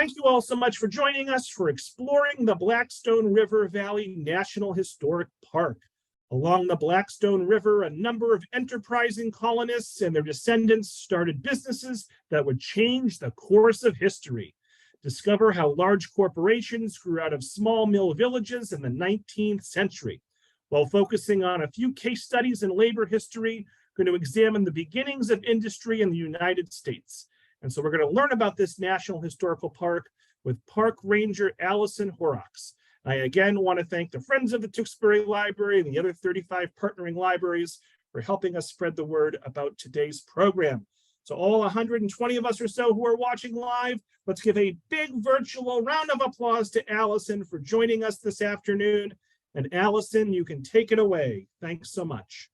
Thank you all so much for joining us for exploring the Blackstone River Valley National Historic Park. Along the Blackstone River, a number of enterprising colonists and their descendants started businesses that would change the course of history. Discover how large corporations grew out of small mill villages in the 19th century. While focusing on a few case studies in labor history, we're going to examine the beginnings of industry in the United States. And so we're going to learn about this National Historical Park with Park Ranger Allison Horrocks. I again want to thank the Friends of the Tewksbury Library and the other 35 partnering libraries for helping us spread the word about today's program. So all 120 of us or so who are watching live, let's give a big virtual round of applause to Allison for joining us this afternoon. And Allison, you can take it away. Thanks so much.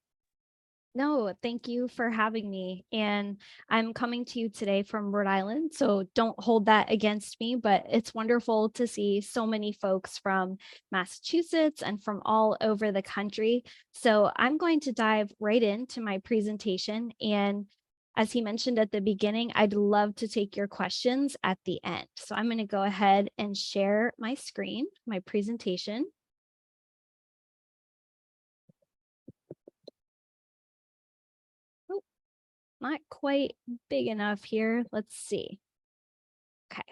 No, thank you for having me. And I'm coming to you today from Rhode Island, so don't hold that against me, but it's wonderful to see so many folks from Massachusetts and from all over the country. So I'm going to dive right into my presentation. And as he mentioned at the beginning, I'd love to take your questions at the end. So I'm going to go ahead and share my screen, my presentation. Not quite big enough here. Let's see. Okay.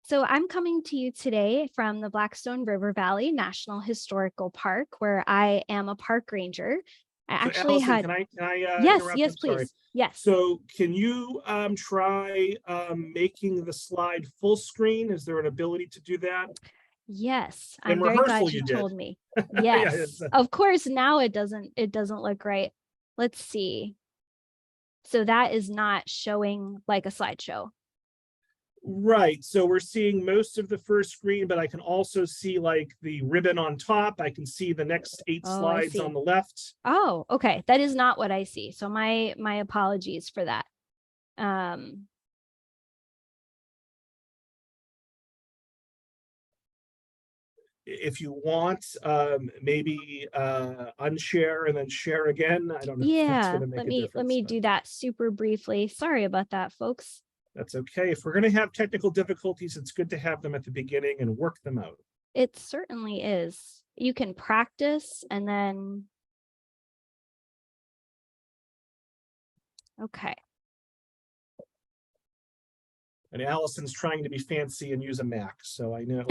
So I'm coming to you today from the Blackstone River Valley National Historical Park, where I am a park ranger. I actually Allison, had. Can I yes, interrupt? yes, I'm please. sorry. Yes. So can you try making the slide full screen? Is there an ability to do that? Yes, In I'm very rehearsal, glad you did. told me. Yes, of course. Now it doesn't look right. Let's see. So that is not showing like a slideshow. Right. So we're seeing most of the first screen, but I can also see like the ribbon on top. I can see the next 8 slides on the left. Oh, okay. That is not what I see. So my apologies for that. If you want, maybe unshare and then share again. I don't know if that's going to make a difference. Let me do that super briefly. Sorry about that, folks. That's okay. If we're going to have technical difficulties, it's good to have them at the beginning and work them out. It certainly is. You can practice and then. Okay. And Allison's trying to be fancy and use a Mac, so I know.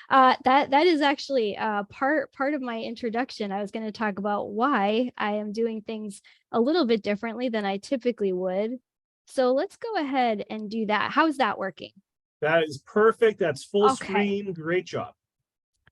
That is actually part of my introduction. I was going to talk about why I am doing things a little bit differently than I typically would. So let's go ahead and do that. How's that working? That is perfect. That's full screen. Great job.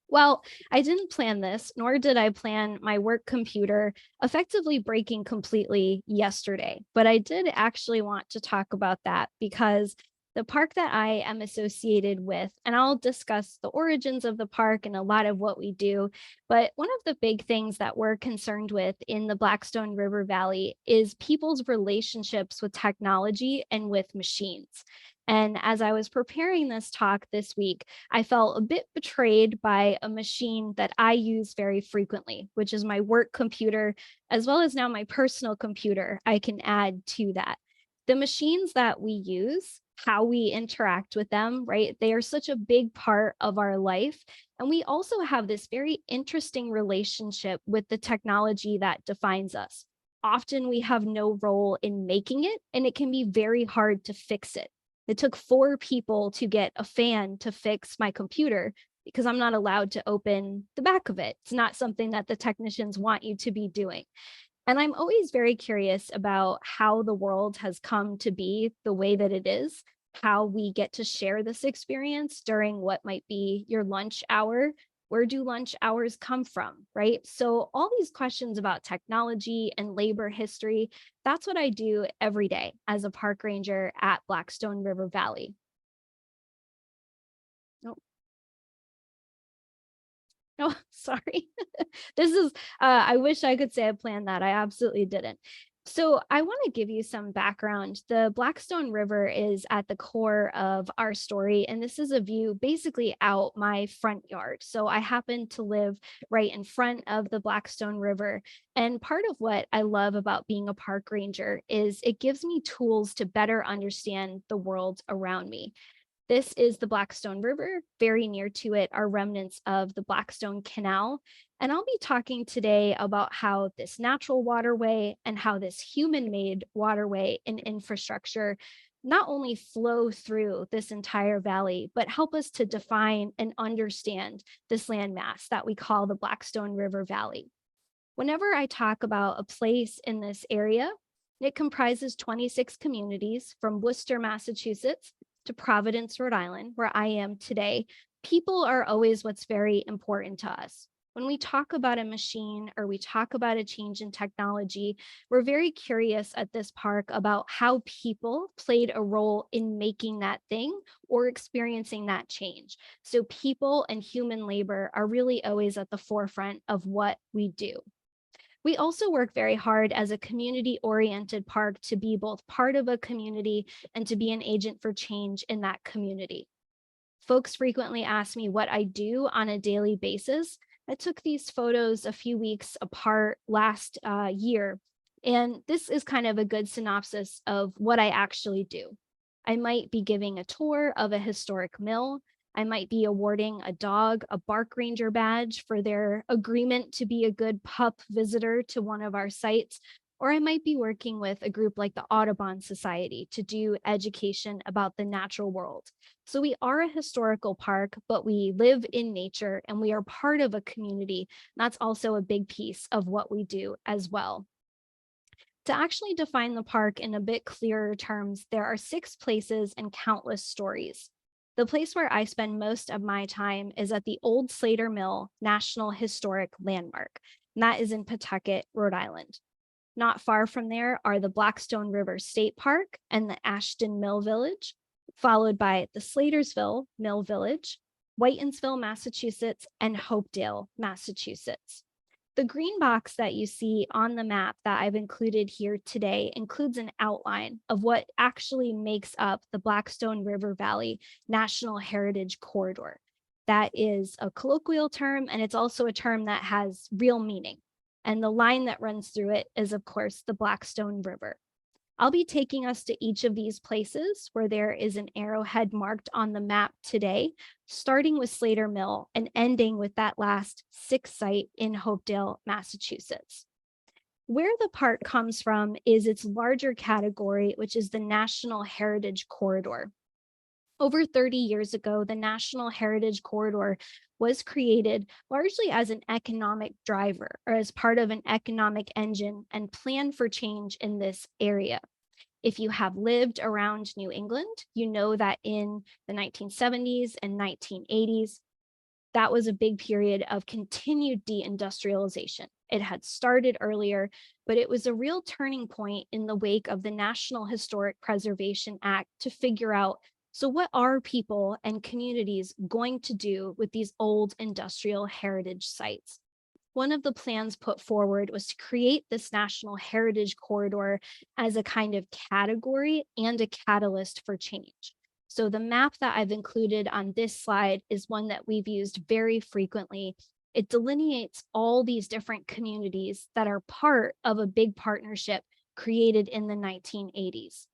Well, I didn't plan this, nor did I plan my work computer effectively breaking completely yesterday. But I did actually want to talk about that because the park that I am associated with, and I'll discuss the origins of the park and a lot of what we do, but one of the big things that we're concerned with in the Blackstone River Valley is people's relationships with technology and with machines. And as I was preparing this talk this week, I felt a bit betrayed by a machine that I use very frequently, which is my work computer, as well as now my personal computer. I can add to that. The machines that we use, how we interact with them, right? They are such a big part of our life. And we also have this very interesting relationship with the technology that defines us. Often we have no role in making it, and it can be very hard to fix it. It took 4 people to get a fan to fix my computer because I'm not allowed to open the back of it. It's not something that the technicians want you to be doing. And I'm always very curious about how the world has come to be the way that it is, how we get to share this experience during what might be your lunch hour. Where do lunch hours come from, right? So all these questions about technology and labor history, that's what I do every day as a park ranger at Blackstone River Valley. Oh, sorry. This is, I wish I could say I planned that. I absolutely didn't. So I want to give you some background. The Blackstone River is at the core of our story, and this is a view basically out my front yard. So I happen to live right in front of the Blackstone River. And part of what I love about being a park ranger is it gives me tools to better understand the world around me. This is the Blackstone River. Very near to it are remnants of the Blackstone Canal. And I'll be talking today about how this natural waterway and how this human made waterway and infrastructure not only flow through this entire valley, but help us to define and understand this landmass that we call the Blackstone River Valley. Whenever I talk about a place in this area, it comprises 26 communities from Worcester, Massachusetts to Providence, Rhode Island, where I am today. People are always what's very important to us. When we talk about a machine or we talk about a change in technology, we're very curious at this park about how people played a role in making that thing or experiencing that change. So people and human labor are really always at the forefront of what we do. We also work very hard as a community-oriented park to be both part of a community and to be an agent for change in that community. Folks frequently ask me what I do on a daily basis. I took these photos a few weeks apart last year, and this is kind of a good synopsis of what I actually do. I might be giving a tour of a historic mill. I might be awarding a dog a Park Ranger badge for their agreement to be a good pup visitor to one of our sites. Or I might be working with a group like the Audubon Society to do education about the natural world. So we are a historical park, but we live in nature and we are part of a community. That's also a big piece of what we do as well. To actually define the park in a bit clearer terms, there are 6 places and countless stories. The place where I spend most of my time is at the Old Slater Mill National Historic Landmark, and that is in Pawtucket, Rhode Island. Not far from there are the Blackstone River State Park and the Ashton Mill Village, followed by the Slatersville Mill Village, Whitinsville, Massachusetts, and Hopedale, Massachusetts. The green box that you see on the map that I've included here today includes an outline of what actually makes up the Blackstone River Valley National Heritage Corridor. That is a colloquial term, and it's also a term that has real meaning. And the line that runs through it is, of course, the Blackstone River. I'll be taking us to each of these places where there is an arrowhead marked on the map today, starting with Slater Mill and ending with that last 6th site in Hopedale, Massachusetts. Where the park comes from is its larger category, which is the National Heritage Corridor. Over 30 years ago, the National Heritage Corridor was created largely as an economic driver or as part of an economic engine and plan for change in this area. If you have lived around New England, you know that in the 1970s and 1980s, that was a big period of continued deindustrialization. It had started earlier, but it was a real turning point in the wake of the National Historic Preservation Act to figure out, so what are people and communities going to do with these old industrial heritage sites? One of the plans put forward was to create this National Heritage Corridor as a kind of category and a catalyst for change. So the map that I've included on this slide is one that we've used very frequently. It delineates all these different communities that are part of a big partnership created in the 1980s.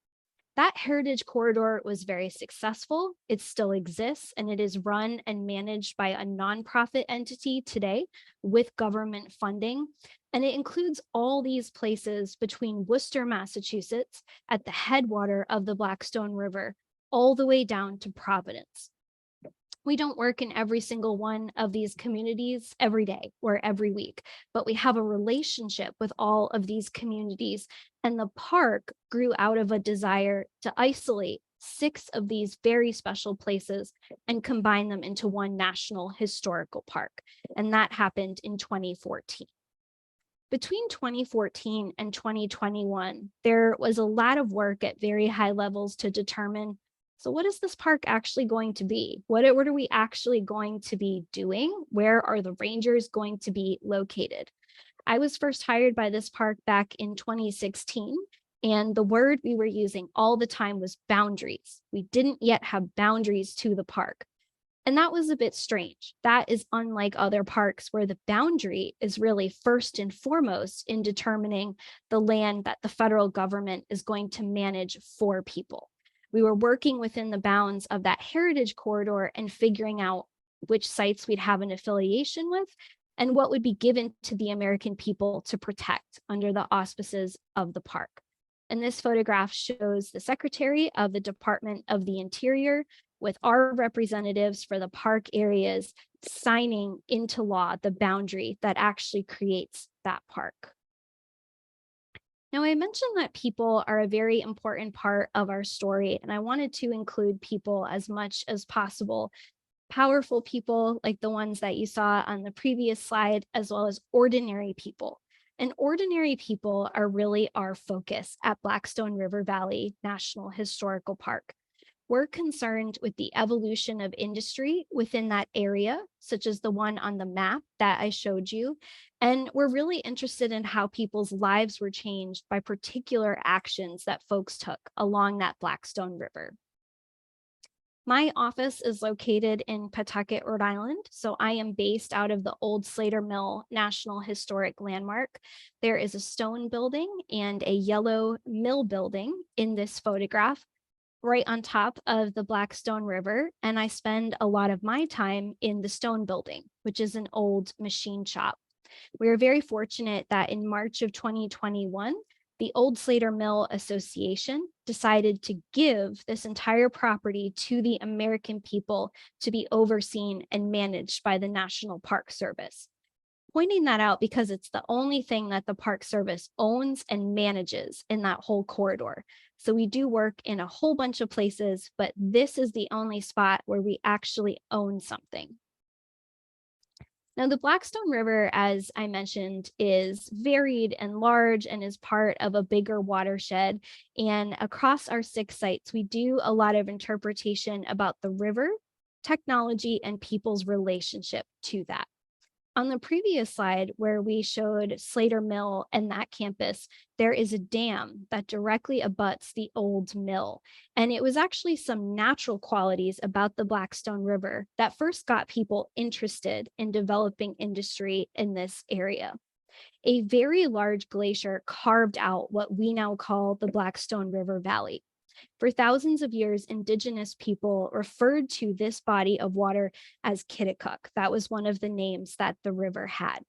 That heritage corridor was very successful. It still exists, and it is run and managed by a nonprofit entity today with government funding. And it includes all these places between Worcester, Massachusetts, at the headwater of the Blackstone River, all the way down to Providence. We don't work in every single one of these communities every day or every week, but we have a relationship with all of these communities. And the park grew out of a desire to isolate 6 of these very special places and combine them into one national historical park. And that happened in 2014. Between 2014 and 2021, there was a lot of work at very high levels to determine, so what is this park actually going to be? What are we actually going to be doing? Where are the rangers going to be located? I was first hired by this park back in 2016, and the word we were using all the time was boundaries. We didn't yet have boundaries to the park. And that was a bit strange. That is unlike other parks where the boundary is really first and foremost in determining the land that the federal government is going to manage for people. We were working within the bounds of that heritage corridor and figuring out which sites we'd have an affiliation with and what would be given to the American people to protect under the auspices of the park. And this photograph shows the Secretary of the Department of the Interior with our representatives for the park areas signing into law the boundary that actually creates that park. Now, I mentioned that people are a very important part of our story, and I wanted to include people as much as possible. Powerful people like the ones that you saw on the previous slide, as well as ordinary people. And ordinary people are really our focus at Blackstone River Valley National Historical Park. We're concerned with the evolution of industry within that area, such as the one on the map that I showed you. And we're really interested in how people's lives were changed by particular actions that folks took along that Blackstone River. My office is located in Pawtucket, Rhode Island, so I am based out of the Old Slater Mill National Historic Landmark. There is a stone building and a yellow mill building in this photograph right on top of the Blackstone River, and I spend a lot of my time in the stone building, which is an old machine shop. We are very fortunate that in March of 2021, the Old Slater Mill Association decided to give this entire property to the American people to be overseen and managed by the National Park Service. Pointing that out because it's the only thing that the Park Service owns and manages in that whole corridor. So we do work in a whole bunch of places, but this is the only spot where we actually own something. Now, the Blackstone River, as I mentioned, is varied and large and is part of a bigger watershed. And across our 6 sites, we do a lot of interpretation about the river, technology, and people's relationship to that. On the previous slide, where we showed Slater Mill and that campus, there is a dam that directly abuts the old mill. And it was actually some natural qualities about the Blackstone River that first got people interested in developing industry in this area. A very large glacier carved out what we now call the Blackstone River Valley. For thousands of years, indigenous people referred to this body of water as Kittikuk. That was one of the names that the river had.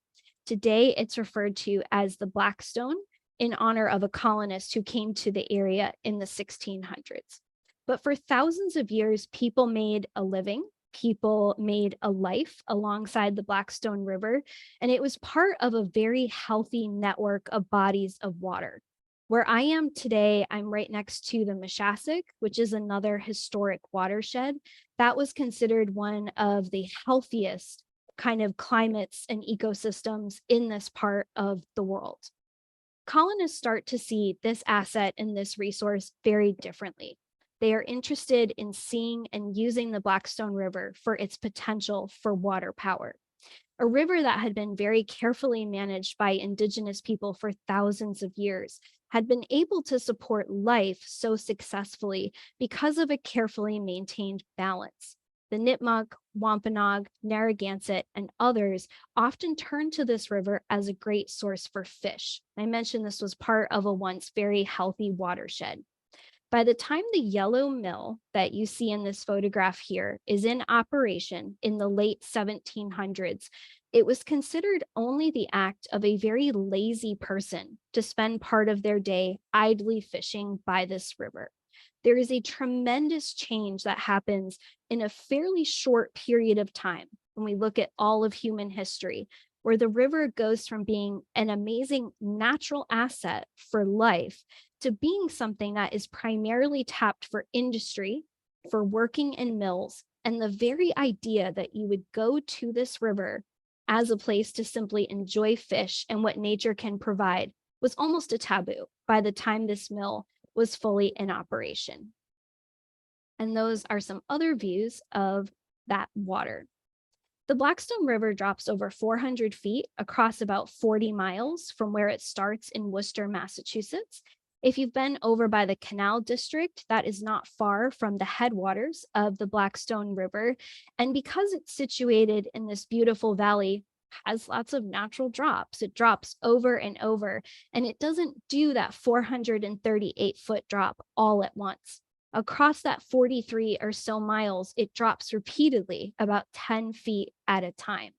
Today, it's referred to as the Blackstone in honor of a colonist who came to the area in the 1600s. But for thousands of years, people made a living, people made a life alongside the Blackstone River, and it was part of a very healthy network of bodies of water. Where I am today, I'm right next to the Mashasik, which is another historic watershed. That was considered one of the healthiest kind of climates and ecosystems in this part of the world. Colonists start to see this asset and this resource very differently. They are interested in seeing and using the Blackstone River for its potential for water power. A river that had been very carefully managed by indigenous people for thousands of years had been able to support life so successfully because of a carefully maintained balance. The Nipmuc, Wampanoag, Narragansett, and others often turned to this river as a great source for fish. I mentioned this was part of a once very healthy watershed. By the time the yellow mill that you see in this photograph here is in operation in the late 1700s, it was considered only the act of a very lazy person to spend part of their day idly fishing by this river. There is a tremendous change that happens in a fairly short period of time when we look at all of human history, where the river goes from being an amazing natural asset for life to being something that is primarily tapped for industry, for working in mills, and the very idea that you would go to this river as a place to simply enjoy fish and what nature can provide was almost a taboo by the time this mill was fully in operation. And those are some other views of that water. The Blackstone River drops over 400 feet across about 40 miles from where it starts in Worcester, Massachusetts. If you've been over by the Canal District, that is not far from the headwaters of the Blackstone River. And because it's situated in this beautiful valley, has lots of natural drops. It drops over and over, and it doesn't do that 438-foot drop all at once. Across that 43 or so miles, it drops repeatedly about 10 feet at a time.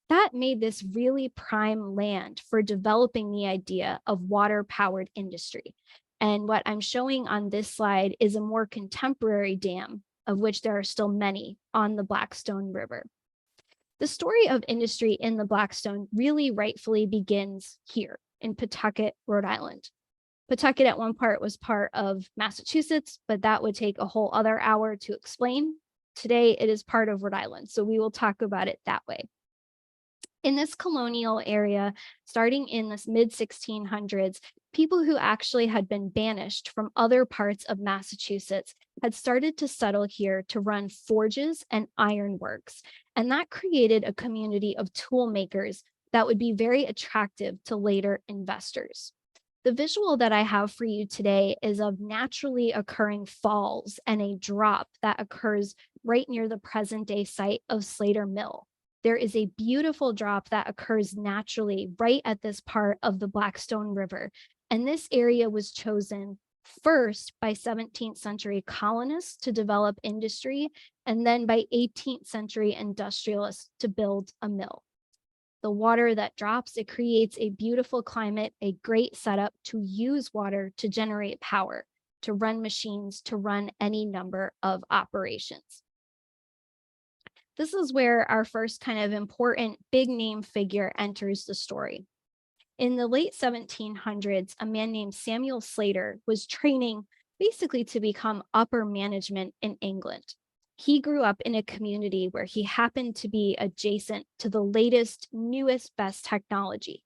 That made this really prime land for developing the idea of water-powered industry. And what I'm showing on this slide is a more contemporary dam, of which there are still many on the Blackstone River. The story of industry in the Blackstone really rightfully begins here in Pawtucket, Rhode Island. Pawtucket at one part was part of Massachusetts, but that would take a whole other hour to explain. Today, it is part of Rhode Island, so we will talk about it that way. In this colonial area, starting in the mid-1600s, people who actually had been banished from other parts of Massachusetts had started to settle here to run forges and ironworks, and that created a community of tool makers that would be very attractive to later investors. The visual that I have for you today is of naturally occurring falls and a drop that occurs right near the present-day site of Slater Mill. There is a beautiful drop that occurs naturally right at this part of the Blackstone River, and this area was chosen first by 17th century colonists to develop industry, and then by 18th century industrialists to build a mill. The water that drops, it creates a beautiful climate, a great setup to use water to generate power, to run machines, to run any number of operations. This is where our first kind of important big name figure enters the story. In the late 1700s, a man named Samuel Slater was training basically to become upper management in England. He grew up in a community where he happened to be adjacent to the latest, newest, best technology.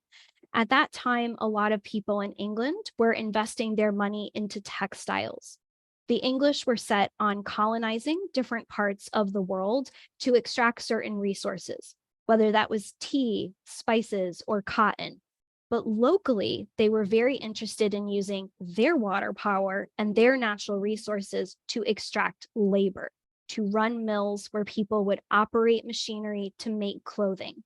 At that time, a lot of people in England were investing their money into textiles. The English were set on colonizing different parts of the world to extract certain resources, whether that was tea, spices, or cotton. But locally, they were very interested in using their water power and their natural resources to extract labor, to run mills where people would operate machinery to make clothing.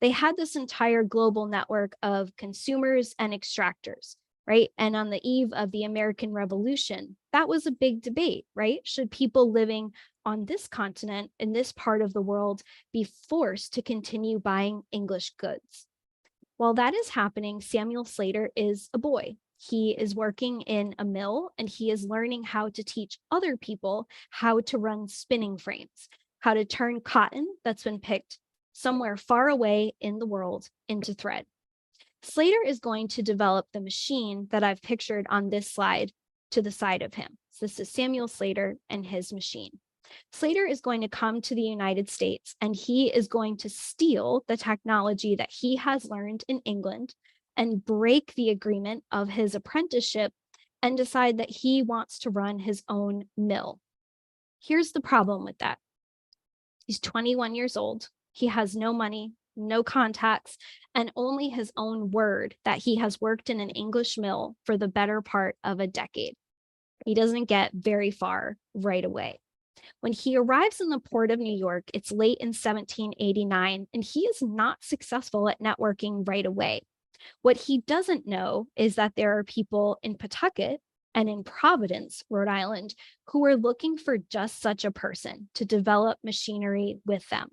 They had this entire global network of consumers and extractors, right? And on the eve of the American Revolution, that was a big debate, right? Should people living on this continent, in this part of the world, be forced to continue buying English goods? While that is happening, Samuel Slater is a boy. He is working in a mill, and he is learning how to teach other people how to run spinning frames, how to turn cotton that's been picked somewhere far away in the world into thread. Slater is going to develop the machine that I've pictured on this slide to the side of him. So this is Samuel Slater and his machine. Slater is going to come to the United States, and he is going to steal the technology that he has learned in England and break the agreement of his apprenticeship and decide that he wants to run his own mill. Here's the problem with that. He's 21 years old. He has no money, no contacts, and only his own word that he has worked in an English mill for the better part of a decade. He doesn't get very far right away. When he arrives in the port of New York, it's late in 1789, and he is not successful at networking right away. What he doesn't know is that there are people in Pawtucket and in Providence, Rhode Island, who are looking for just such a person to develop machinery with them.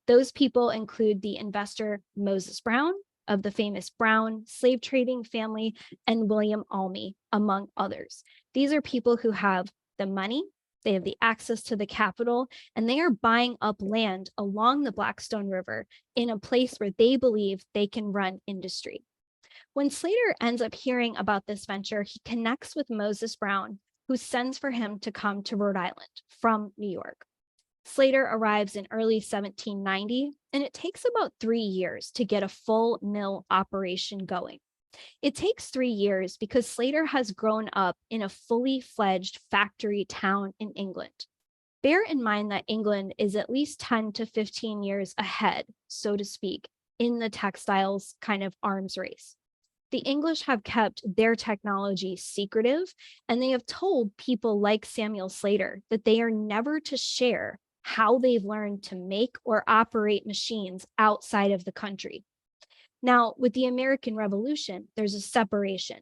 Those people include the investor Moses Brown of the famous Brown slave trading family and William Almy, among others. These are people who have the money, they have the access to the capital, and they are buying up land along the Blackstone River in a place where they believe they can run industry. When Slater ends up hearing about this venture, he connects with Moses Brown, who sends for him to come to Rhode Island from New York. Slater arrives in early 1790, and it takes about 3 years to get a full mill operation going. It takes 3 years because Slater has grown up in a fully fledged factory town in England. Bear in mind that England is at least 10 to 15 years ahead, so to speak, in the textiles kind of arms race. The English have kept their technology secretive, and they have told people like Samuel Slater that they are never to share how they've learned to make or operate machines outside of the country. Now, with the American Revolution, there's a separation.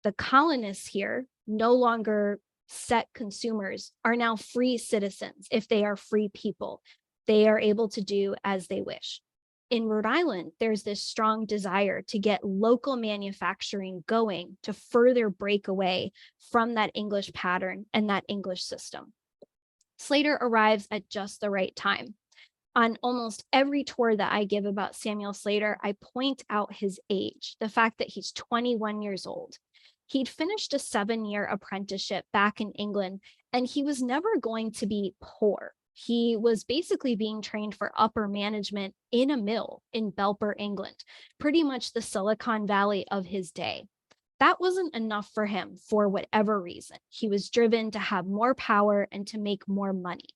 The colonists here, no longer set consumers, are now free citizens if they are free people. They are able to do as they wish. In Rhode Island, there's this strong desire to get local manufacturing going to further break away from that English pattern and that English system. Slater arrives at just the right time. On almost every tour that I give about Samuel Slater, I point out his age, the fact that he's 21 years old. He'd finished a 7-year apprenticeship back in England, and he was never going to be poor. He was basically being trained for upper management in a mill in Belper, England, pretty much the Silicon Valley of his day. That wasn't enough for him for whatever reason. He was driven to have more power and to make more money.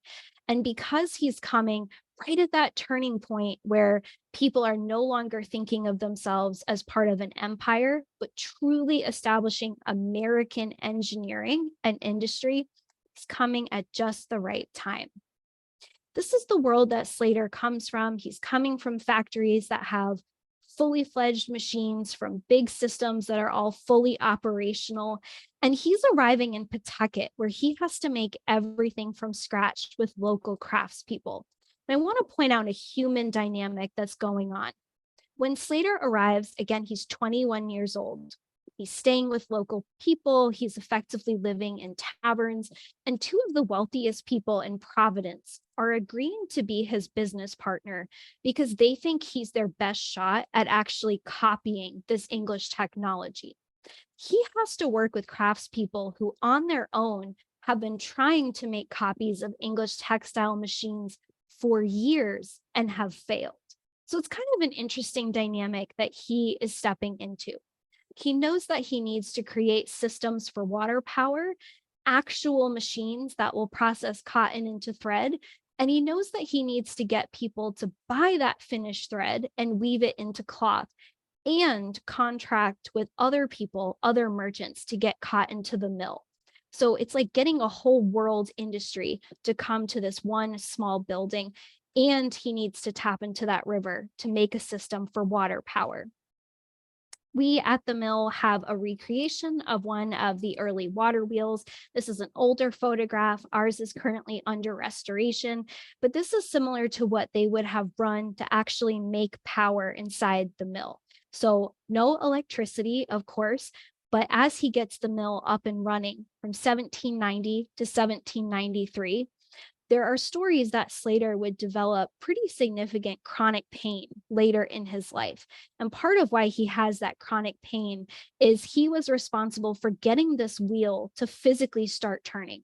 And because he's coming right at that turning point where people are no longer thinking of themselves as part of an empire, but truly establishing American engineering and industry, he's coming at just the right time. This is the world that Slater comes from. He's coming from factories that have fully fledged machines, from big systems that are all fully operational. And he's arriving in Pawtucket, where he has to make everything from scratch with local craftspeople. And I want to point out a human dynamic that's going on. When Slater arrives, again, he's 21 years old. He's staying with local people. He's effectively living in taverns. And two of the wealthiest people in Providence are agreeing to be his business partner because they think he's their best shot at actually copying this English technology. He has to work with craftspeople who, on their own, have been trying to make copies of English textile machines for years and have failed. So it's kind of an interesting dynamic that he is stepping into. He knows that he needs to create systems for water power, actual machines that will process cotton into thread. And he knows that he needs to get people to buy that finished thread and weave it into cloth and contract with other people, other merchants, to get cotton to the mill. So it's like getting a whole world industry to come to this one small building. And he needs to tap into that river to make a system for water power. We at the mill have a recreation of one of the early water wheels. This is an older photograph. Ours is currently under restoration, but this is similar to what they would have run to actually make power inside the mill. So no electricity, of course, but as he gets the mill up and running from 1790 to 1793, there are stories that Slater would develop pretty significant chronic pain later in his life. And part of why he has that chronic pain is he was responsible for getting this wheel to physically start turning.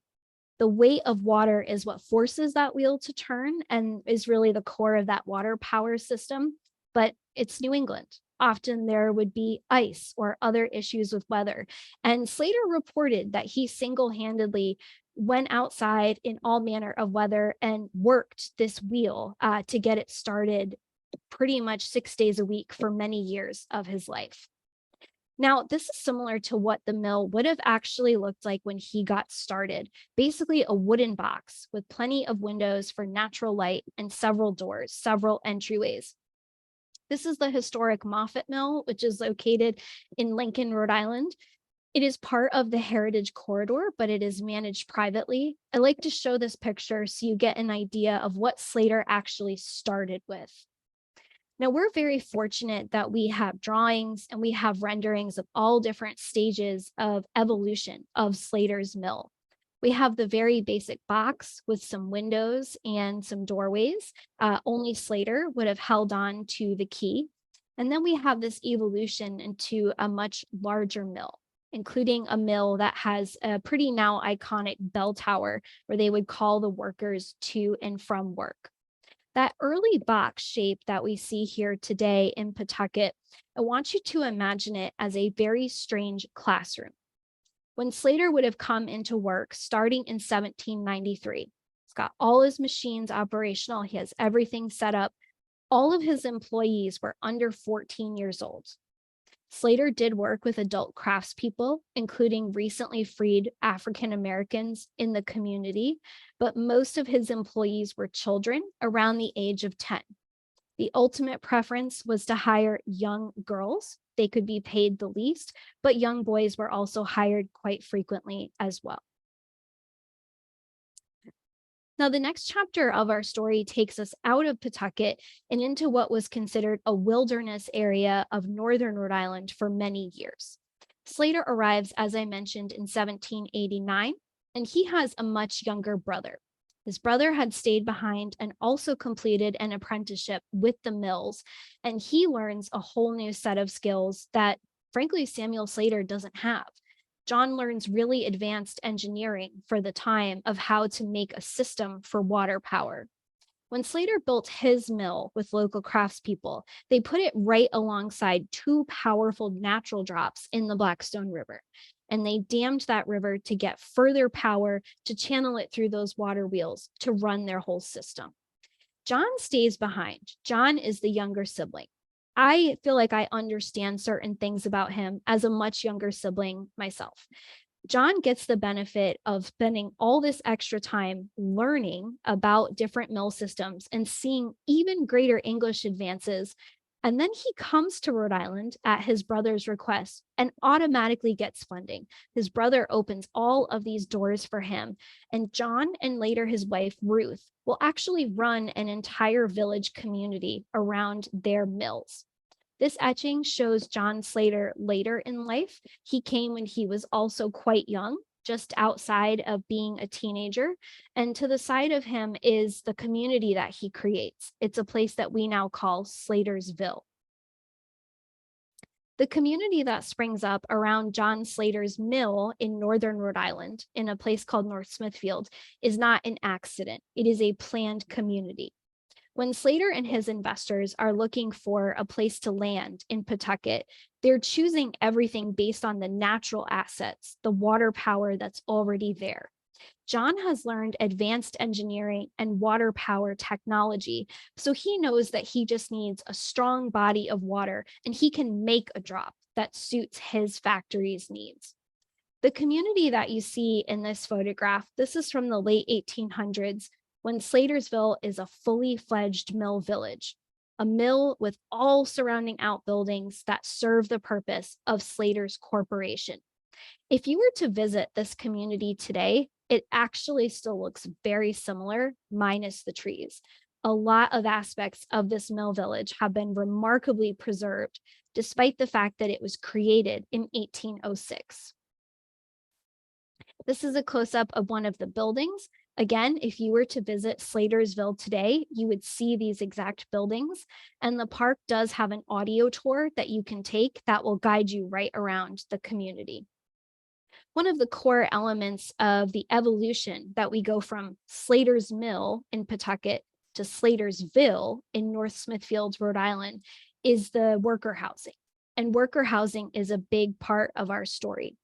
The weight of water is what forces that wheel to turn and is really the core of that water power system. But it's New England. Often there would be ice or other issues with weather. And Slater reported that he single-handedly went outside in all manner of weather and worked this wheel to get it started pretty much 6 days a week for many years of his life. Now, this is similar to what the mill would have actually looked like when he got started. Basically a wooden box with plenty of windows for natural light and several doors, several entryways. This is the historic Moffett Mill, which is located in Lincoln, Rhode Island. It is part of the Heritage Corridor, but it is managed privately. I like to show this picture so you get an idea of what Slater actually started with. Now, we're very fortunate that we have drawings and we have renderings of all different stages of evolution of Slater's mill. We have the very basic box with some windows and some doorways. Only Slater would have held on to the key. And then we have this evolution into a much larger mill, including a mill that has a pretty now iconic bell tower where they would call the workers to and from work. That early box shape that we see here today in Pawtucket, I want you to imagine it as a very strange classroom. When Slater would have come into work starting in 1793, He's got all his machines operational. He has everything set up. All of his employees were under 14 years old. Slater did work with adult craftspeople, including recently freed African Americans in the community, but most of his employees were children around the age of 10. The ultimate preference was to hire young girls. They could be paid the least, but young boys were also hired quite frequently as well. Now, the next chapter of our story takes us out of Pawtucket and into what was considered a wilderness area of northern Rhode Island for many years. Slater arrives, as I mentioned, in 1789, and he has a much younger brother. His brother had stayed behind and also completed an apprenticeship with the mills, and he learns a whole new set of skills that, frankly, Samuel Slater doesn't have. John learns really advanced engineering for the time of how to make a system for water power. When Slater built his mill with local craftspeople, they put it right alongside two powerful natural drops in the Blackstone River, and they dammed that river to get further power to channel it through those water wheels to run their whole system. John stays behind. John is the younger sibling. I feel like I understand certain things about him as a much younger sibling myself. John gets the benefit of spending all this extra time learning about different mill systems and seeing even greater English advances. And then he comes to Rhode Island at his brother's request and automatically gets funding. His brother opens all of these doors for him. And John and later his wife, Ruth, will actually run an entire village community around their mills. This etching shows John Slater later in life. He came when he was also quite young, just outside of being a teenager. And to the side of him is the community that he creates. It's a place that we now call Slatersville. The community that springs up around John Slater's mill in northern Rhode Island, in a place called North Smithfield, is not an accident. It is a planned community. When Slater and his investors are looking for a place to land in Pawtucket, they're choosing everything based on the natural assets, the water power that's already there. John has learned advanced engineering and water power technology, so he knows that he just needs a strong body of water and he can make a drop that suits his factory's needs. The community that you see in this photograph, this is from the late 1800s, when Slatersville is a fully fledged mill village, a mill with all surrounding outbuildings that serve the purpose of Slater's corporation. If you were to visit this community today, it actually still looks very similar, minus the trees. A lot of aspects of this mill village have been remarkably preserved, despite the fact that it was created in 1806. This is a close-up of one of the buildings. Again, if you were to visit Slatersville today, you would see these exact buildings, and the park does have an audio tour that you can take that will guide you right around the community. One of the core elements of the evolution that we go from Slater's Mill in Pawtucket to Slatersville in North Smithfield, Rhode Island, is the worker housing. And worker housing is a big part of our story.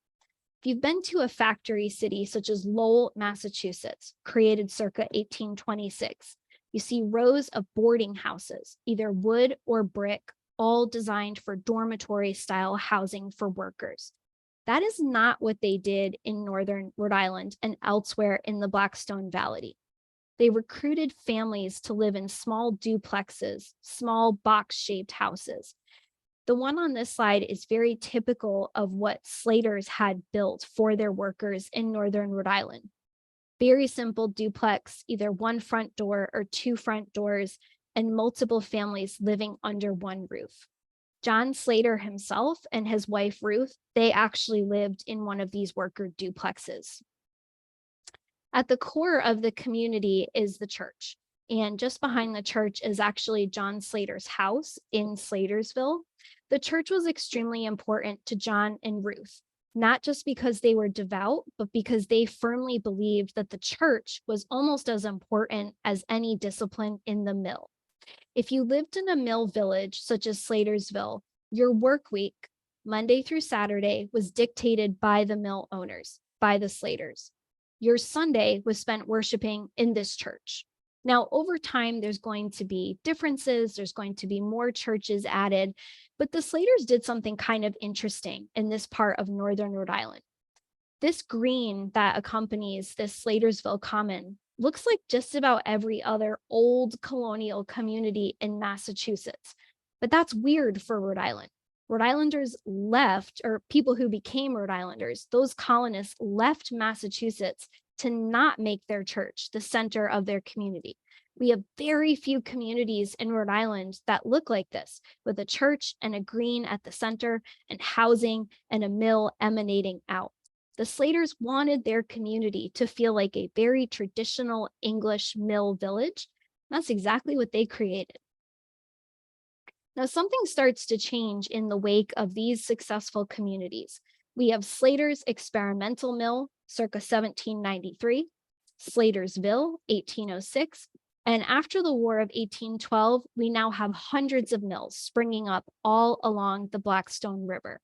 If you've been to a factory city such as Lowell, Massachusetts, created circa 1826, you see rows of boarding houses, either wood or brick, all designed for dormitory-style housing for workers. That is not what they did in northern Rhode Island and elsewhere in the Blackstone Valley. They recruited families to live in small duplexes, small box-shaped houses. The one on this slide is very typical of what Slater's had built for their workers in northern Rhode Island. Very simple duplex, either one front door or two front doors, and multiple families living under one roof. John Slater himself and his wife Ruth, they actually lived in one of these worker duplexes. At the core of the community is the church. And just behind the church is actually John Slater's house in Slatersville. The church was extremely important to John and Ruth, not just because they were devout, but because they firmly believed that the church was almost as important as any discipline in the mill. If you lived in a mill village such as Slatersville, your work week, Monday through Saturday, was dictated by the mill owners, by the Slaters. Your Sunday was spent worshiping in this church. Now, over time, there's going to be differences, there's going to be more churches added, but the Slaters did something kind of interesting in this part of northern Rhode Island. This green that accompanies this Slatersville Common looks like just about every other old colonial community in Massachusetts. But that's weird for Rhode Island. Rhode Islanders left, or people who became Rhode Islanders, those colonists left Massachusetts to not make their church the center of their community. We have very few communities in Rhode Island that look like this, with a church and a green at the center and housing and a mill emanating out. The Slaters wanted their community to feel like a very traditional English mill village. That's exactly what they created. Now, something starts to change in the wake of these successful communities. We have Slater's Experimental Mill, circa 1793, Slatersville, 1806, and after the War of 1812, we now have hundreds of mills springing up all along the Blackstone River.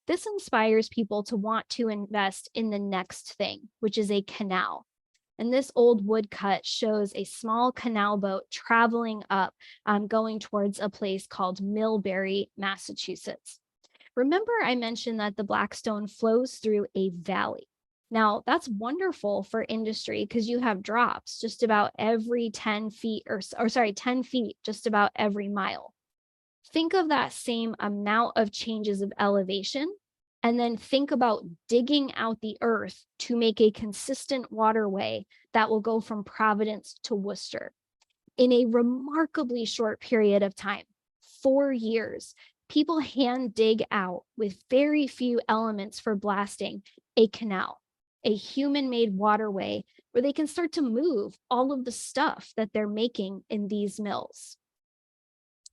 This inspires people to want to invest in the next thing, which is a canal. And this old woodcut shows a small canal boat traveling up, going towards a place called Millbury, Massachusetts. Remember, I mentioned that the Blackstone flows through a valley. Now, that's wonderful for industry because you have drops just about every 10 feet, 10 feet, just about every mile. Think of that same amount of changes of elevation, and then think about digging out the earth to make a consistent waterway that will go from Providence to Worcester. In a remarkably short period of time, 4 years, people hand dig out, with very few elements for blasting, a canal, a human-made waterway where they can start to move all of the stuff that they're making in these mills.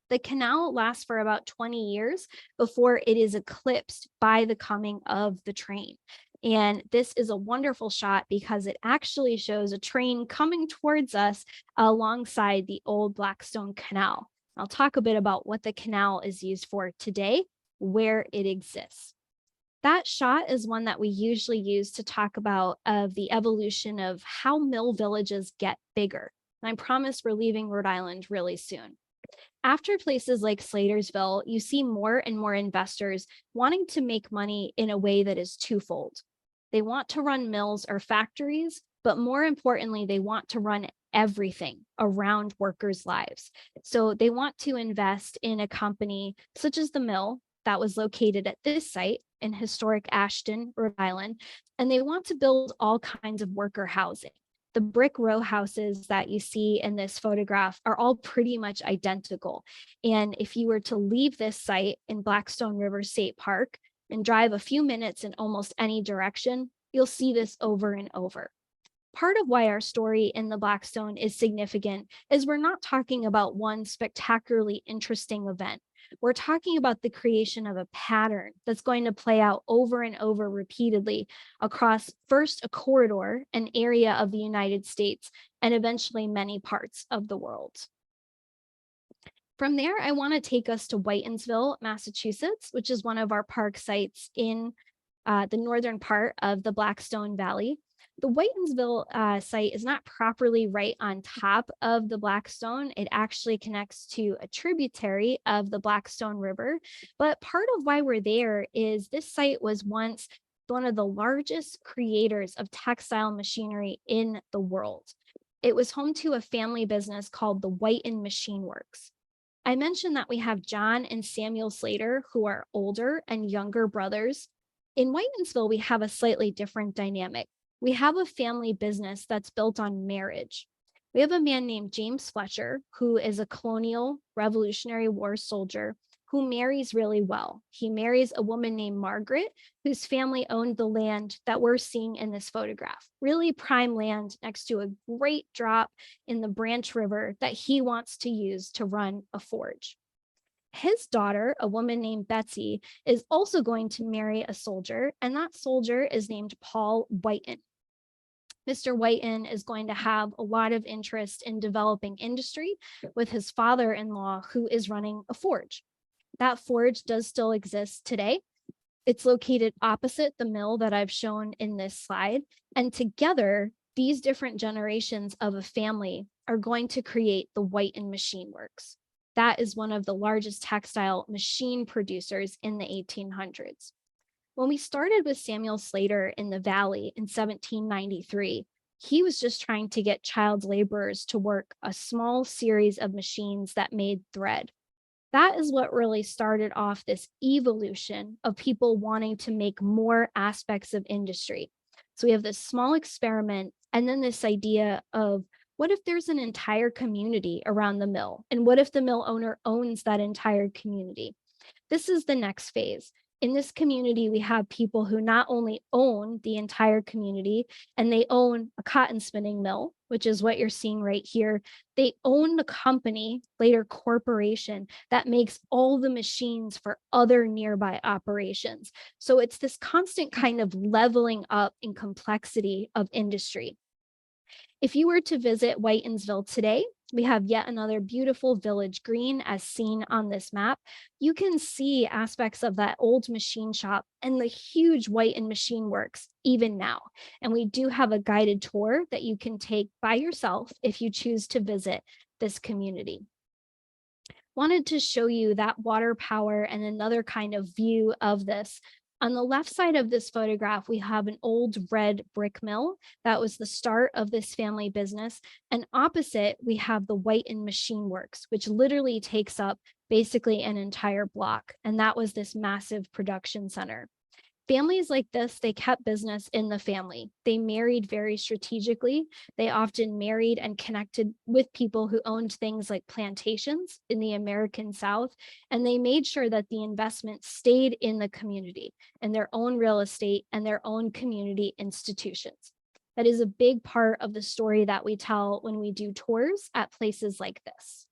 The canal lasts for about 20 years before it is eclipsed by the coming of the train. And this is a wonderful shot because it actually shows a train coming towards us alongside the old Blackstone Canal. I'll talk a bit about what the canal is used for today, where it exists. That shot is one that we usually use to talk about the evolution of how mill villages get bigger. And I promise we're leaving Rhode Island really soon. After places like Slatersville, you see more and more investors wanting to make money in a way that is twofold. They want to run mills or factories, but more importantly, they want to run everything around workers' lives. So they want to invest in a company such as the mill that was located at this site in historic Ashton, Rhode Island, and they want to build all kinds of worker housing. The brick row houses that you see in this photograph are all pretty much identical. And if you were to leave this site in Blackstone River State Park and drive a few minutes in almost any direction, you'll see this over and over. Part of why our story in the Blackstone is significant is we're not talking about one spectacularly interesting event. We're talking about the creation of a pattern that's going to play out over and over repeatedly across first a corridor, an area of the United States, and eventually many parts of the world. From there, I want to take us to Whitinsville, Massachusetts, which is one of our park sites in the northern part of the Blackstone Valley. The Whitinsville site is not properly right on top of the Blackstone. It actually connects to a tributary of the Blackstone River. But part of why we're there is this site was once one of the largest creators of textile machinery in the world. It was home to a family business called the Whiten Machine Works. I mentioned that we have John and Samuel Slater, who are older and younger brothers. In Whitinsville, we have a slightly different dynamic. We have a family business that's built on marriage. We have a man named James Fletcher, who is a colonial Revolutionary War soldier who marries really well. He marries a woman named Margaret, whose family owned the land that we're seeing in this photograph. Really prime land next to a great drop in the Branch River that he wants to use to run a forge. His daughter, a woman named Betsy, is also going to marry a soldier, and that soldier is named Paul Whiten. Mr. Whiten is going to have a lot of interest in developing industry with his father-in-law, who is running a forge. That forge does still exist today. It's located opposite the mill that I've shown in this slide. And together, these different generations of a family are going to create the Whiten Machine Works. That is one of the largest textile machine producers in the 1800s. When we started with Samuel Slater in the Valley in 1793, he was just trying to get child laborers to work a small series of machines that made thread. That is what really started off this evolution of people wanting to make more aspects of industry. So we have this small experiment and then this idea of what if there's an entire community around the mill? And what if the mill owner owns that entire community? This is the next phase. In this community, we have people who not only own the entire community and they own a cotton spinning mill, which is what you're seeing right here. They own the company, later corporation, that makes all the machines for other nearby operations. So it's this constant kind of leveling up in complexity of industry. If you were to visit Whitensville today, we have yet another beautiful village green as seen on this map. You can see aspects of that old machine shop and the huge Whiten Machine Works even now. And we do have a guided tour that you can take by yourself if you choose to visit this community. Wanted to show you that water power and another kind of view of this. On the left side of this photograph, we have an old red brick mill. That was the start of this family business. And opposite, we have the Whiten Machine Works, which literally takes up basically an entire block. And that was this massive production center. Families like this, they kept business in the family. They married very strategically. They often married and connected with people who owned things like plantations in the American South, and they made sure that the investment stayed in the community and their own real estate and their own community institutions. That is a big part of the story that we tell when we do tours at places like this.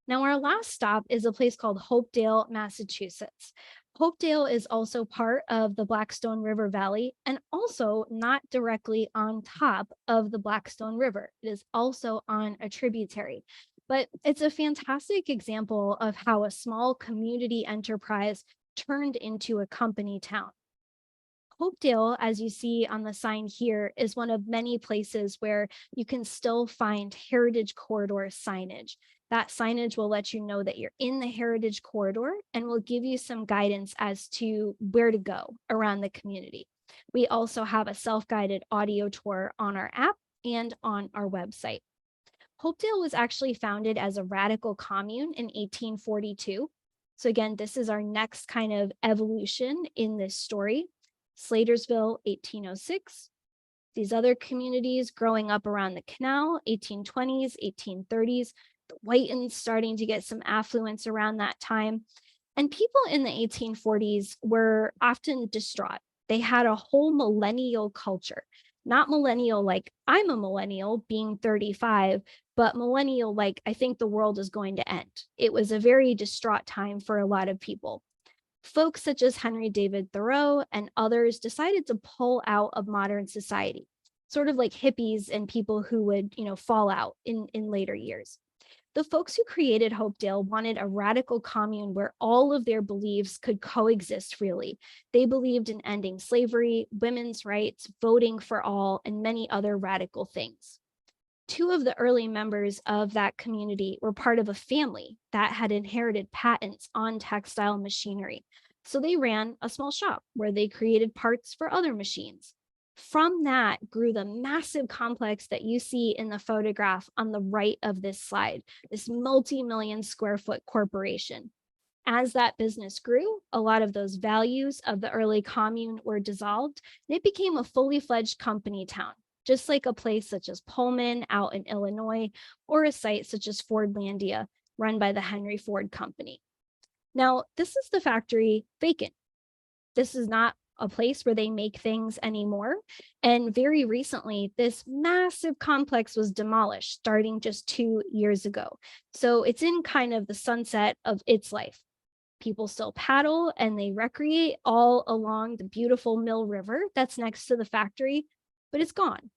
Now, our last stop is a place called Hopedale, Massachusetts. Hopedale is also part of the Blackstone River Valley and also not directly on top of the Blackstone River. It is also on a tributary, but it's a fantastic example of how a small community enterprise turned into a company town. Hopedale, as you see on the sign here, is one of many places where you can still find heritage corridor signage. That signage will let you know that you're in the heritage corridor and will give you some guidance as to where to go around the community. We also have a self-guided audio tour on our app and on our website. Hopedale was actually founded as a radical commune in 1842. So again, this is our next kind of evolution in this story. Slatersville, 1806. These other communities growing up around the canal, 1820s, 1830s, the Whitens starting to get some affluence around that time. And people in the 1840s were often distraught. They had a whole millennial culture, not millennial like I'm a millennial being 35, but millennial like I think the world is going to end. It was a very distraught time for a lot of people. Folks such as Henry David Thoreau and others decided to pull out of modern society, sort of like hippies and people who would, fall out in later years. The folks who created Hopedale wanted a radical commune where all of their beliefs could coexist freely. They believed in ending slavery, women's rights, voting for all, and many other radical things. Two of the early members of that community were part of a family that had inherited patents on textile machinery. So they ran a small shop where they created parts for other machines. From that grew the massive complex that you see in the photograph on the right of this slide, this multi-million square foot corporation. As that business grew, a lot of those values of the early commune were dissolved, and it became a fully fledged company town, just like a place such as Pullman out in Illinois, or a site such as Fordlandia, run by the Henry Ford Company. Now, this is the factory vacant. This is not a place where they make things anymore. And very recently, this massive complex was demolished starting just 2 years ago. So it's in kind of the sunset of its life. People still paddle and they recreate all along the beautiful Mill River that's next to the factory, but it's gone.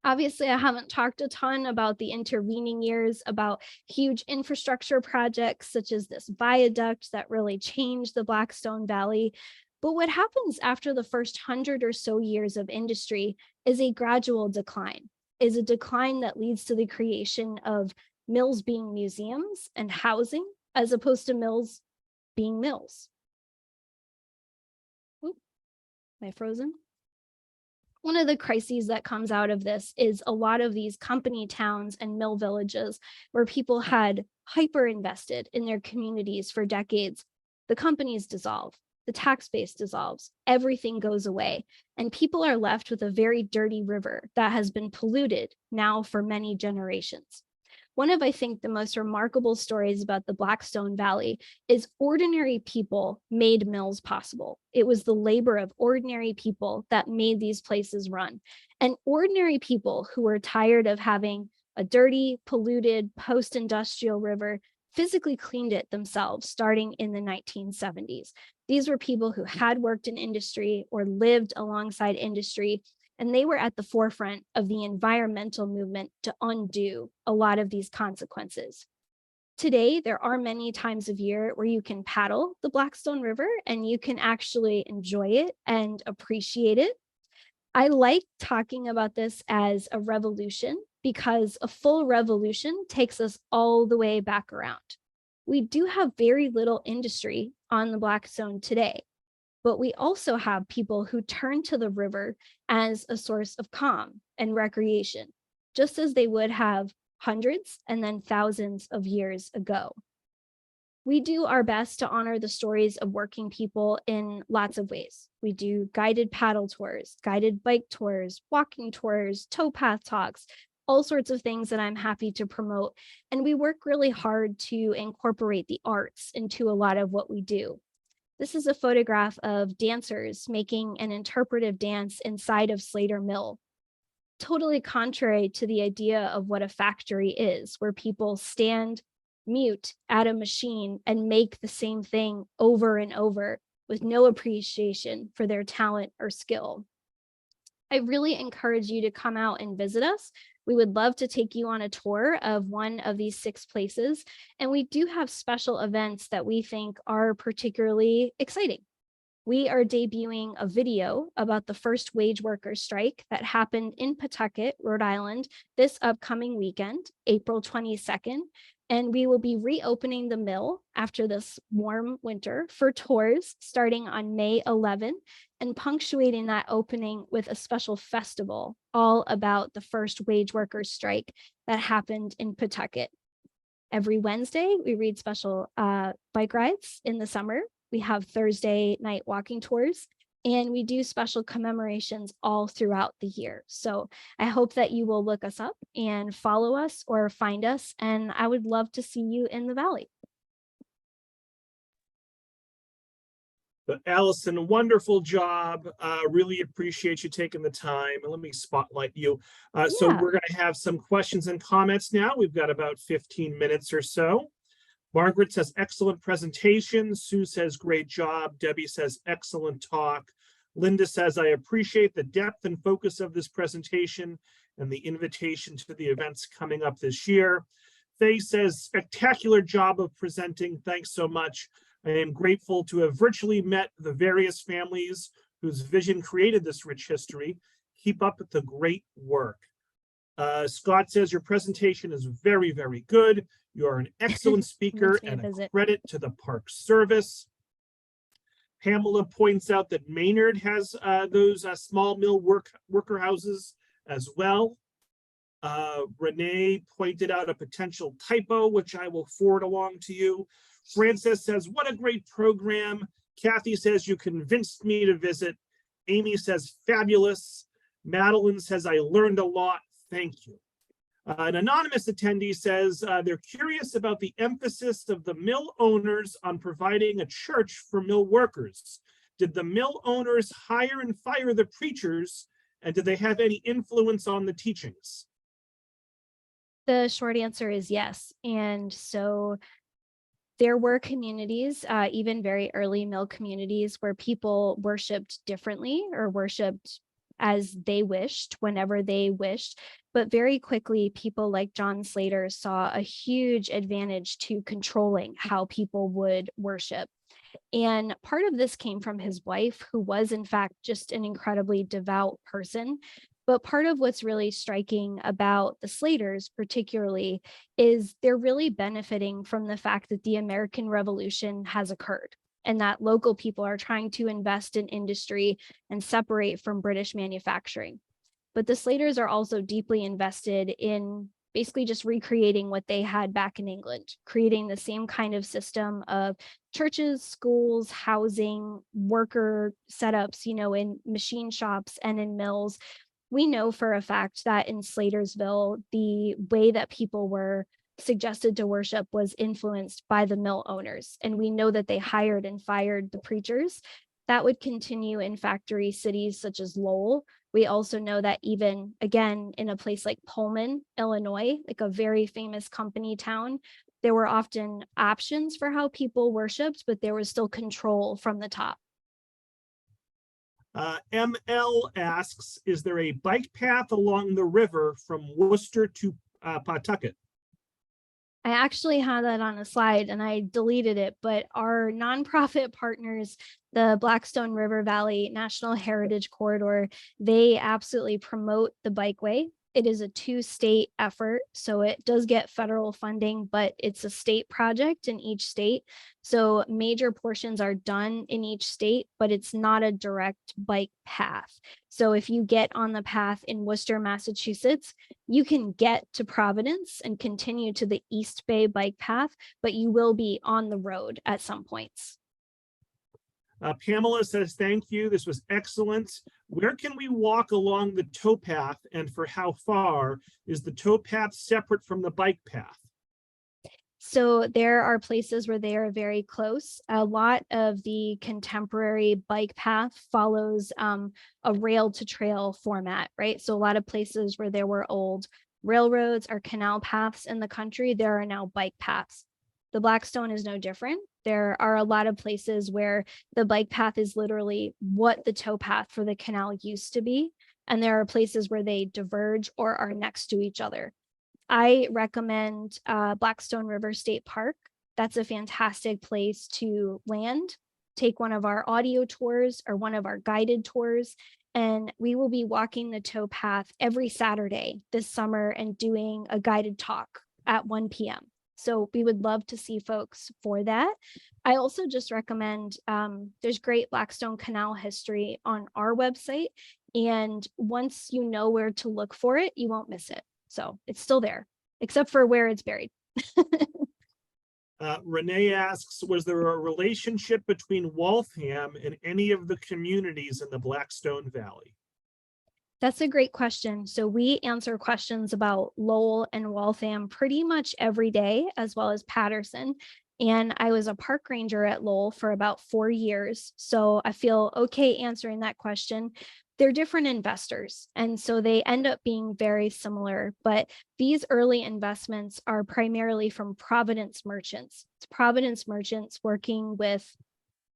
Obviously, I haven't talked a ton about the intervening years, about huge infrastructure projects such as this viaduct that really changed the Blackstone Valley. But what happens after the first 100 or so years of industry is a gradual decline, is a decline that leads to the creation of mills being museums and housing, as opposed to mills being mills. Oop, am I frozen? One of the crises that comes out of this is a lot of these company towns and mill villages where people had hyper invested in their communities for decades. The companies dissolve, the tax base dissolves, everything goes away, and people are left with a very dirty river that has been polluted now for many generations. One of, I think, the most remarkable stories about the Blackstone Valley is ordinary people made mills possible. It was the labor of ordinary people that made these places run. And ordinary people who were tired of having a dirty, polluted, post-industrial river physically cleaned it themselves starting in the 1970s. These were people who had worked in industry or lived alongside industry, and they were at the forefront of the environmental movement to undo a lot of these consequences. Today, there are many times of year where you can paddle the Blackstone River and you can actually enjoy it and appreciate it. I like talking about this as a revolution because a full revolution takes us all the way back around. We do have very little industry on the Blackstone today, but we also have people who turn to the river as a source of calm and recreation, just as they would have hundreds and then thousands of years ago. We do our best to honor the stories of working people in lots of ways. We do guided paddle tours, guided bike tours, walking tours, towpath talks, all sorts of things that I'm happy to promote. And we work really hard to incorporate the arts into a lot of what we do. This is a photograph of dancers making an interpretive dance inside of Slater Mill. Totally contrary to the idea of what a factory is, where people stand mute at a machine and make the same thing over and over with no appreciation for their talent or skill. I really encourage you to come out and visit us. We would love to take you on a tour of one of these 6 places. And we do have special events that we think are particularly exciting. We are debuting a video about the first wage workers strike that happened in Pawtucket, Rhode Island, this upcoming weekend, April 22nd. And we will be reopening the mill after this warm winter for tours starting on May 11 and punctuating that opening with a special festival all about the first wage workers strike that happened in Pawtucket. Every Wednesday, we read special bike rides in the summer. We have Thursday night walking tours, and we do special commemorations all throughout the year. So I hope that you will look us up and follow us or find us, and I would love to see you in the Valley. But Allison, wonderful job. Really appreciate you taking the time. And let me spotlight you. So we're going to have some questions and comments now. We've got about 15 minutes or so. Margaret says, excellent presentation. Sue says, great job. Debbie says, excellent talk. Linda says, I appreciate the depth and focus of this presentation and the invitation to the events coming up this year. Faye says, spectacular job of presenting. Thanks so much. I am grateful to have virtually met the various families whose vision created this rich history. Keep up the great work. Scott says, your presentation is very, very good. You are an excellent speaker and a credit to the Park Service. Pamela points out that Maynard has those small mill worker houses as well. Renee pointed out a potential typo, which I will forward along to you. Frances says, what a great program. Kathy says, you convinced me to visit. Amy says, fabulous. Madeline says, I learned a lot. Thank you. An anonymous attendee says they're curious about the emphasis of the mill owners on providing a church for mill workers. Did the mill owners hire and fire the preachers, and did they have any influence on the teachings? The short answer is yes. And so there were communities, even very early mill communities, where people worshiped differently or worshiped as they wished, whenever they wished. But very quickly, people like John Slater saw a huge advantage to controlling how people would worship. And part of this came from his wife, who was, in fact, just an incredibly devout person. But part of what's really striking about the Slaters, particularly, is they're really benefiting from the fact that the American Revolution has occurred and that local people are trying to invest in industry and separate from British manufacturing. But the Slaters are also deeply invested in basically just recreating what they had back in England, creating the same kind of system of churches, schools, housing, worker setups, in machine shops and in mills. We know for a fact that in Slatersville, the way that people were suggested to worship was influenced by the mill owners. And we know that they hired and fired the preachers. That would continue in factory cities such as Lowell. We also know that even, again, in a place like Pullman, Illinois, like a very famous company town, there were often options for how people worshiped, but there was still control from the top. ML asks, is there a bike path along the river from Worcester to Pawtucket? I actually had that on a slide and I deleted it, but our nonprofit partners, the Blackstone River Valley National Heritage Corridor, they absolutely promote the bikeway. It is a 2-state effort, so it does get federal funding, but it's a state project in each state. So major portions are done in each state, but it's not a direct bike path. So if you get on the path in Worcester, Massachusetts, you can get to Providence and continue to the East Bay bike path, but you will be on the road at some points. Pamela says, thank you. This was excellent. Where can we walk along the towpath, and for how far? Is the towpath separate from the bike path? So there are places where they are very close. A lot of the contemporary bike path follows a rail to trail format, right? So a lot of places where there were old railroads or canal paths in the country, there are now bike paths. The Blackstone is no different. There are a lot of places where the bike path is literally what the towpath for the canal used to be. And there are places where they diverge or are next to each other. I recommend Blackstone River State Park. That's a fantastic place to land, take one of our audio tours or one of our guided tours, and we will be walking the towpath every Saturday this summer and doing a guided talk at 1 p.m. So we would love to see folks for that. I also just recommend, there's great Blackstone Canal history on our website. And once you know where to look for it, you won't miss it. So it's still there, except for where it's buried. Renee asks, was there a relationship between Waltham and any of the communities in the Blackstone Valley? That's a great question. So we answer questions about Lowell and Waltham pretty much every day, as well as Patterson. And I was a park ranger at Lowell for about 4 years. So I feel okay answering that question. They're different investors, and so they end up being very similar. But these early investments are primarily from Providence merchants. It's Providence merchants working with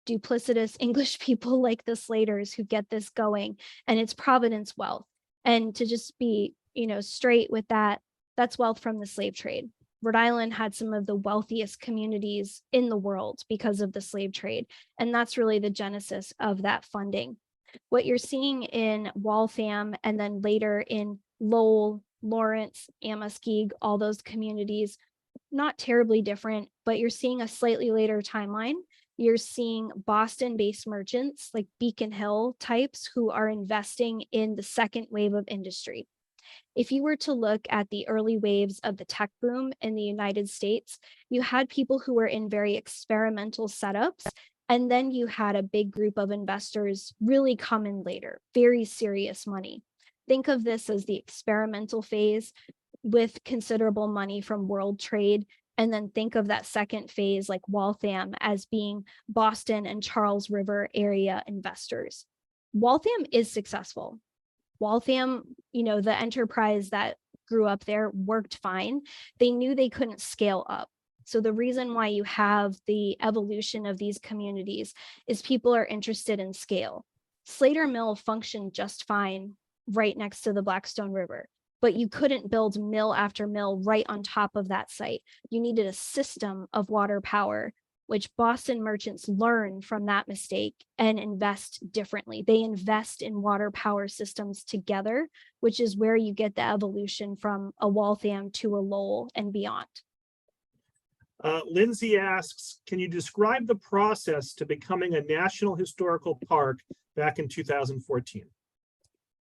duplicitous English people like the Slaters who get this going, and it's Providence wealth. And to just be, straight with that, that's wealth from the slave trade. Rhode Island had some of the wealthiest communities in the world because of the slave trade, and that's really the genesis of that funding. What you're seeing in Waltham and then later in Lowell, Lawrence, Amoskeag, all those communities, not terribly different, but you're seeing a slightly later timeline. You're seeing Boston-based merchants like Beacon Hill types who are investing in the second wave of industry. If you were to look at the early waves of the tech boom in the United States, you had people who were in very experimental setups, and then you had a big group of investors really come in later, very serious money. Think of this as the experimental phase with considerable money from world trade. And then think of that second phase like Waltham as being Boston and Charles River area investors. Waltham is successful. Waltham, the enterprise that grew up there worked fine. They knew they couldn't scale up. So the reason why you have the evolution of these communities is people are interested in scale. Slater Mill functioned just fine right next to the Blackstone River, but you couldn't build mill after mill right on top of that site. You needed a system of water power, which Boston merchants learn from that mistake and invest differently. They invest in water power systems together, which is where you get the evolution from a Waltham to a Lowell and beyond. Lindsay asks, can you describe the process to becoming a National Historical Park back in 2014?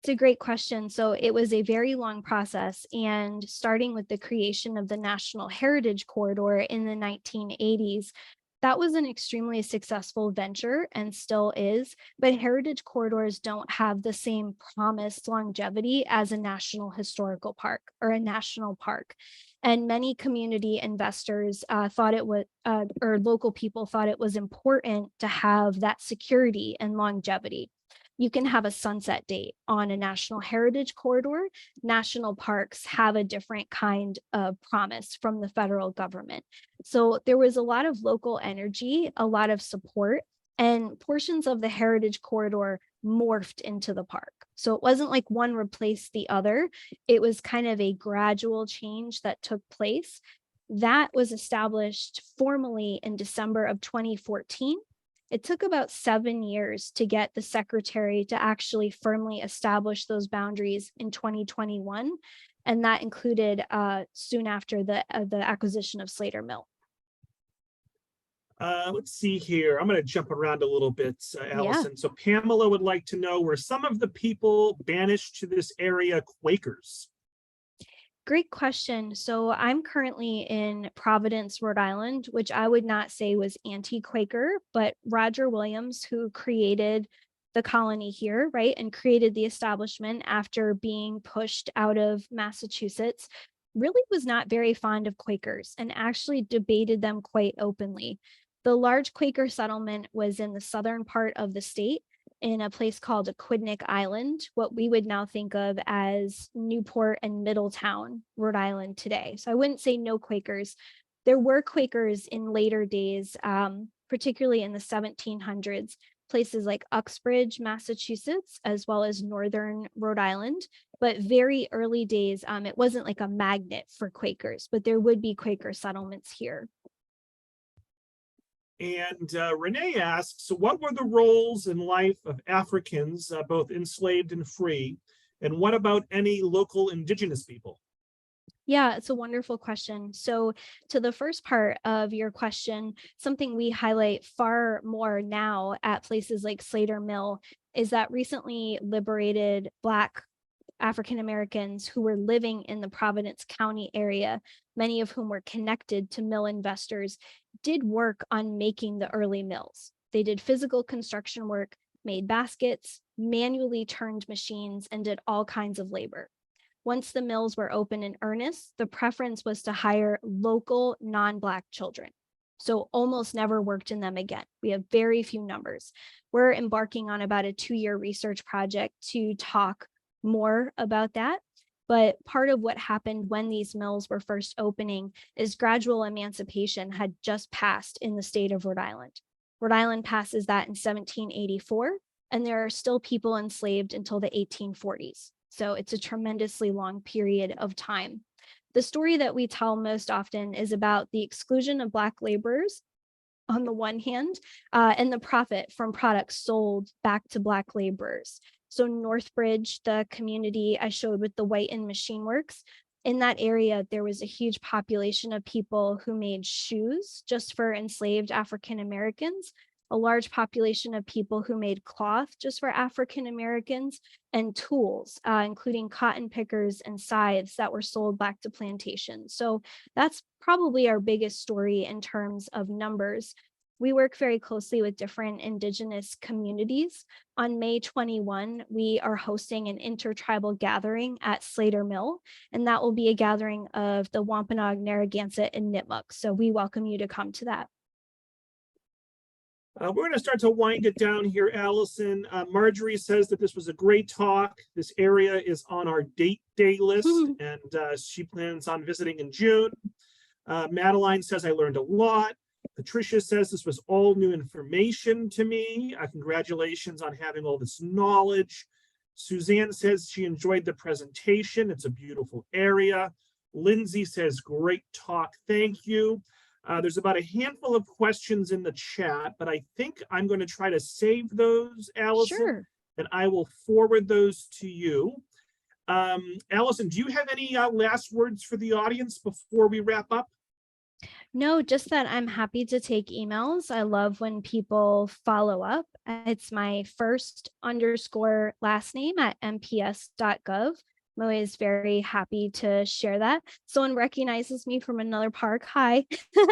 It's a great question. So it was a very long process, and starting with the creation of the National Heritage Corridor in the 1980s, that was an extremely successful venture and still is, but heritage corridors don't have the same promised longevity as a national historical park or a national park. And many community investors thought it was, or local people thought it was important to have that security and longevity. You can have a sunset date on a national heritage corridor. National parks have a different kind of promise from the federal government. So there was a lot of local energy, a lot of support, and portions of the heritage corridor morphed into the park. So it wasn't like one replaced the other. It was kind of a gradual change that took place. That was established formally in December of 2014. It took about 7 years to get the secretary to actually firmly establish those boundaries in 2021. And that included soon after the acquisition of Slater Mill. Let's see here. I'm going to jump around a little bit, Allison. Yeah. So Pamela would like to know, were some of the people banished to this area Quakers? Great question. So I'm currently in Providence, Rhode Island, which I would not say was anti-Quaker, but Roger Williams, who created the colony here, right, and created the establishment after being pushed out of Massachusetts, really was not very fond of Quakers and actually debated them quite openly. The large Quaker settlement was in the southern part of the state, in a place called Aquidneck Island, what we would now think of as Newport and Middletown, Rhode Island today. So I wouldn't say no Quakers. There were Quakers in later days, particularly in the 1700s, places like Uxbridge, Massachusetts, as well as northern Rhode Island. But very early days, it wasn't like a magnet for Quakers, but there would be Quaker settlements here. And Renee asks, what were the roles in life of Africans, both enslaved and free? And what about any local indigenous people? Yeah, it's a wonderful question. So to the first part of your question, something we highlight far more now at places like Slater Mill is that recently liberated Black African Americans who were living in the Providence County area, many of whom were connected to mill investors, did work on making the early mills. They did physical construction work, made baskets, manually turned machines, and did all kinds of labor. Once the mills were open in earnest, the preference was to hire local non-Black children. So almost never worked in them again. We have very few numbers. We're embarking on about a 2-year research project to talk more about that. But part of what happened when these mills were first opening is gradual emancipation had just passed in the state of Rhode Island. Rhode Island passes that in 1784, and there are still people enslaved until the 1840s. So it's a tremendously long period of time. The story that we tell most often is about the exclusion of Black laborers on the one hand, and the profit from products sold back to Black laborers. So Northbridge, the community I showed with the Whiten Machine Works, in that area, there was a huge population of people who made shoes just for enslaved African Americans, a large population of people who made cloth just for African Americans, and tools, including cotton pickers and scythes that were sold back to plantations. So that's probably our biggest story in terms of numbers. We work very closely with different Indigenous communities. On May 21, we are hosting an intertribal gathering at Slater Mill, and that will be a gathering of the Wampanoag, Narragansett, and Nipmuc. So we welcome you to come to that. We're going to start to wind it down here, Allison. Marjorie says that this was a great talk. This area is on our date day list, and she plans on visiting in June. Madeline says, I learned a lot. Patricia says this was all new information to me. Congratulations on having all this knowledge. Suzanne says she enjoyed the presentation. It's a beautiful area. Lindsay says, great talk. Thank you. There's about a handful of questions in the chat, but I think I'm going to try to save those, Allison, Sure. and I will forward those to you. Allison, do you have any last words for the audience before we wrap up? No, just that I'm happy to take emails. I love when people follow up. It's my first_ last name at mps.gov. I'm always very happy to share that. Someone recognizes me from another park. Hi.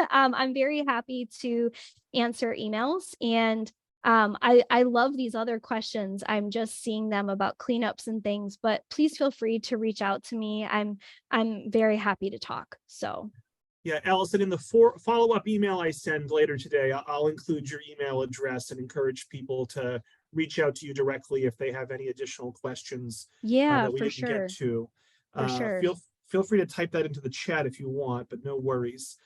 I'm very happy to answer emails, and I love these other questions. I'm just seeing them about cleanups and things, but please feel free to reach out to me. I'm very happy to talk. So. Yeah, Allison, in the follow-up email I send later today, I'll include your email address and encourage people to reach out to you directly if they have any additional questions that we didn't get to. For sure. Feel free to type that into the chat if you want, but no worries.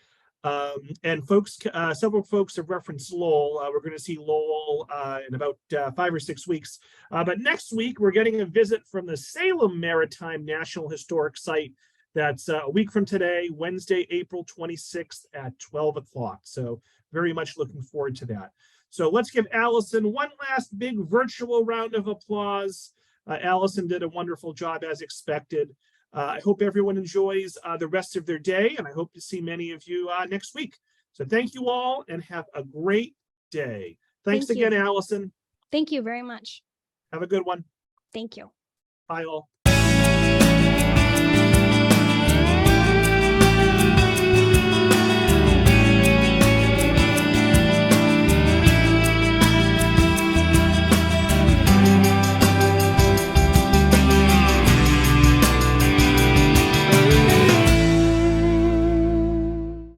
And folks, several folks have referenced Lowell. We're going to see Lowell in about 5 or 6 weeks. But next week, we're getting a visit from the Salem Maritime National Historic Site. That's a week from today, Wednesday, April 26th at 12 o'clock. So very much looking forward to that. So let's give Allison one last big virtual round of applause. Allison did a wonderful job as expected. I hope everyone enjoys the rest of their day, and I hope to see many of you next week. So thank you all and have a great day. Thanks again, Allison. Thank you very much. Have a good one. Thank you. Bye all.